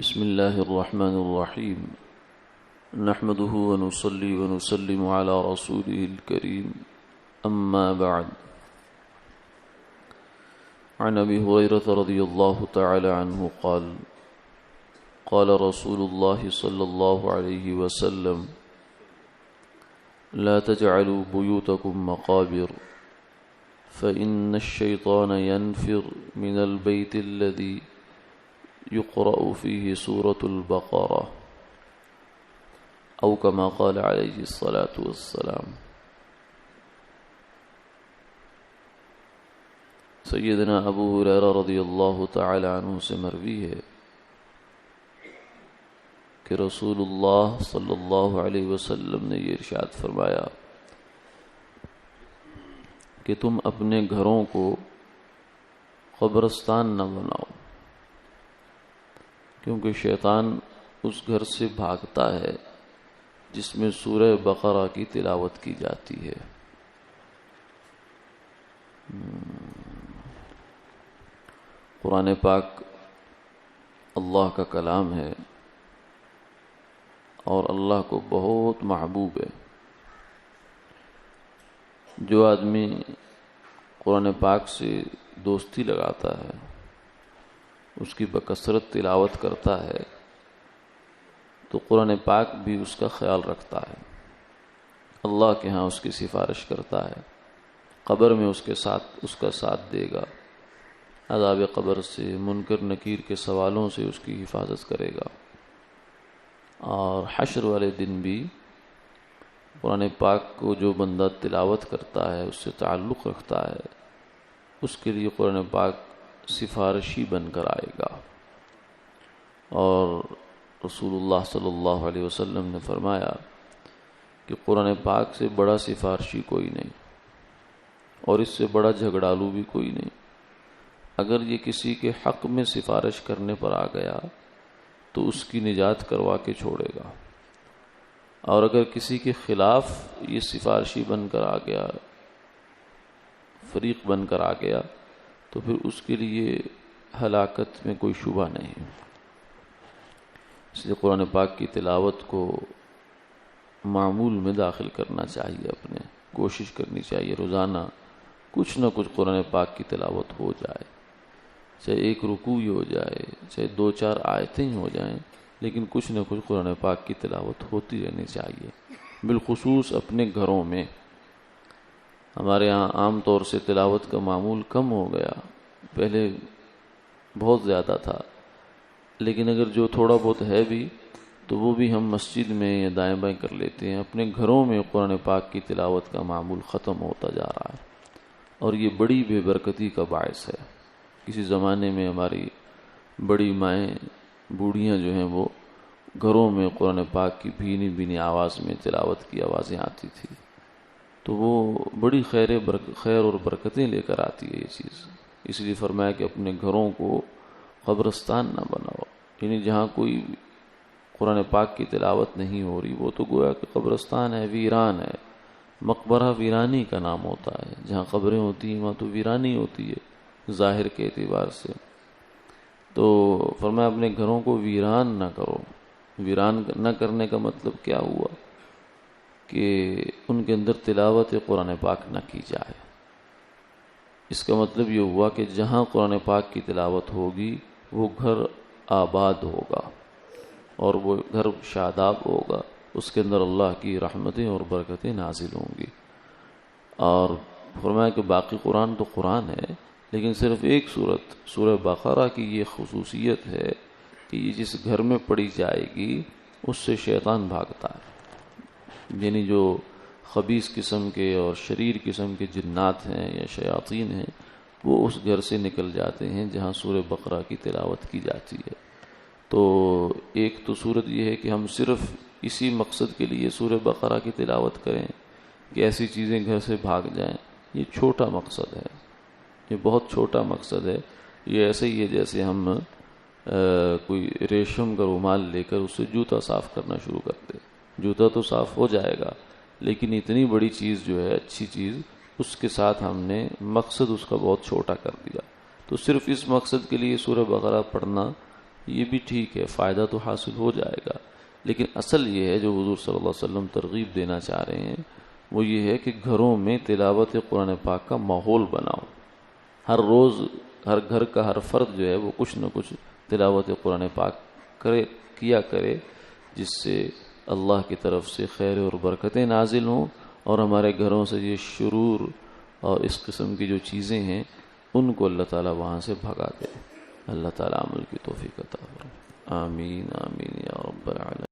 بسم الله الرحمن الرحيم نحمده ونصلي ونسلم على رسوله الكريم أما بعد عن أبي هريرة رضي الله تعالى عنه قال قال رسول الله صلى الله عليه وسلم لا تجعلوا بيوتكم مقابر فإن الشيطان ينفر من البيت الذي يقرأ فيه سورة البقرة أو كما قال عليه الصلاة والسلام۔ سیدنا ابو ہریرہ رضی اللہ تعالی عنہ سے مروی ہے کہ رسول اللہ صلی اللہ علیہ وسلم نے یہ ارشاد فرمایا کہ تم اپنے گھروں کو قبرستان نہ بناؤ، کیونکہ شیطان اس گھر سے بھاگتا ہے جس میں سورہ بقرہ کی تلاوت کی جاتی ہے۔ قرآن پاک اللہ کا کلام ہے اور اللہ کو بہت محبوب ہے۔ جو آدمی قرآن پاک سے دوستی لگاتا ہے، اس کی بکثرت تلاوت کرتا ہے، تو قرآن پاک بھی اس کا خیال رکھتا ہے، اللہ کے ہاں اس کی سفارش کرتا ہے، قبر میں اس کا ساتھ دے گا، عذاب قبر سے، منکر نکیر کے سوالوں سے اس کی حفاظت کرے گا، اور حشر والے دن بھی قرآن پاک کو جو بندہ تلاوت کرتا ہے، اس سے تعلق رکھتا ہے، اس کے لیے قرآن پاک سفارشی بن کر آئے گا۔ اور رسول اللہ صلی اللہ علیہ وسلم نے فرمایا کہ قرآن پاک سے بڑا سفارشی کوئی نہیں، اور اس سے بڑا جھگڑالو بھی کوئی نہیں۔ اگر یہ کسی کے حق میں سفارش کرنے پر آ گیا تو اس کی نجات کروا کے چھوڑے گا، اور اگر کسی کے خلاف یہ سفارشی بن کر آ گیا، فریق بن کر آ گیا، تو پھر اس کے لیے ہلاکت میں کوئی شبہ نہیں۔ اس لیے قرآن پاک کی تلاوت کو معمول میں داخل کرنا چاہیے، اپنے کوشش کرنی چاہیے روزانہ کچھ نہ کچھ قرآن پاک کی تلاوت ہو جائے، چاہے ایک رکوع ہی ہو جائے، چاہے 2-4 آیتیں ہی ہو جائیں، لیکن کچھ نہ کچھ قرآن پاک کی تلاوت ہوتی رہنی چاہیے، بالخصوص اپنے گھروں میں۔ ہمارے ہاں عام طور سے تلاوت کا معمول کم ہو گیا، پہلے بہت زیادہ تھا، لیکن اگر جو تھوڑا بہت ہے بھی تو وہ بھی ہم مسجد میں یا دائیں بائیں کر لیتے ہیں۔ اپنے گھروں میں قرآن پاک کی تلاوت کا معمول ختم ہوتا جا رہا ہے، اور یہ بڑی بے برکتی کا باعث ہے۔ کسی زمانے میں ہماری بڑی مائیں، بوڑھیاں جو ہیں، وہ گھروں میں قرآن پاک کی بھینی بھینی آواز میں تلاوت کی آوازیں آتی تھی، تو وہ بڑی خیر اور برکتیں لے کر آتی ہے یہ چیز۔ اس لیے فرمایا کہ اپنے گھروں کو قبرستان نہ بناؤ، یعنی جہاں کوئی قرآن پاک کی تلاوت نہیں ہو رہی وہ تو گویا کہ قبرستان ہے، ویران ہے۔ مقبرہ ویرانی کا نام ہوتا ہے، جہاں قبریں ہوتی ہیں وہاں تو ویرانی ہوتی ہے ظاہر کے اعتبار سے۔ تو فرمایا اپنے گھروں کو ویران نہ کرو۔ ویران نہ کرنے کا مطلب کیا ہوا کہ ان کے اندر تلاوت قرآن پاک نہ کی جائے۔ اس کا مطلب یہ ہوا کہ جہاں قرآن پاک کی تلاوت ہوگی وہ گھر آباد ہوگا، اور وہ گھر شاداب ہوگا، اس کے اندر اللہ کی رحمتیں اور برکتیں نازل ہوں گی۔ اور فرمایا کہ باقی قرآن تو قرآن ہے، لیکن صرف ایک سورہ بقرہ کی یہ خصوصیت ہے کہ یہ جس گھر میں پڑھی جائے گی اس سے شیطان بھاگتا ہے، یعنی جو خبیث قسم کے اور شریر قسم کے جنات ہیں یا شیاطین ہیں، وہ اس گھر سے نکل جاتے ہیں جہاں سورہ بقرہ کی تلاوت کی جاتی ہے۔ تو ایک تو صورت یہ ہے کہ ہم صرف اسی مقصد کے لیے سورہ بقرہ کی تلاوت کریں کہ ایسی چیزیں گھر سے بھاگ جائیں، یہ چھوٹا مقصد ہے، یہ بہت چھوٹا مقصد ہے۔ یہ ایسے ہی ہے جیسے ہم کوئی ریشم کا رومال لے کر اس سے جوتا صاف کرنا شروع کرتے، جوتا تو صاف ہو جائے گا، لیکن اتنی بڑی چیز جو ہے، اچھی چیز، اس کے ساتھ ہم نے مقصد اس کا بہت چھوٹا کر دیا۔ تو صرف اس مقصد کے لیے سورہ بقرہ پڑھنا یہ بھی ٹھیک ہے، فائدہ تو حاصل ہو جائے گا، لیکن اصل یہ ہے جو حضور صلی اللہ علیہ وسلم ترغیب دینا چاہ رہے ہیں وہ یہ ہے کہ گھروں میں تلاوت قرآن پاک کا ماحول بناؤ. ہر روز ہر گھر کا ہر فرد جو ہے وہ کچھ نہ کچھ تلاوت قرآن پاک کیا کرے، جس سے اللہ کی طرف سے خیر اور برکتیں نازل ہوں اور ہمارے گھروں سے یہ شرور اور اس قسم کی جو چیزیں ہیں ان کو اللہ تعالیٰ وہاں سے بھگا دے. اللہ تعالیٰ عمل کی توفیق عطا فرمائے. آمین آمین یا رب العالمین.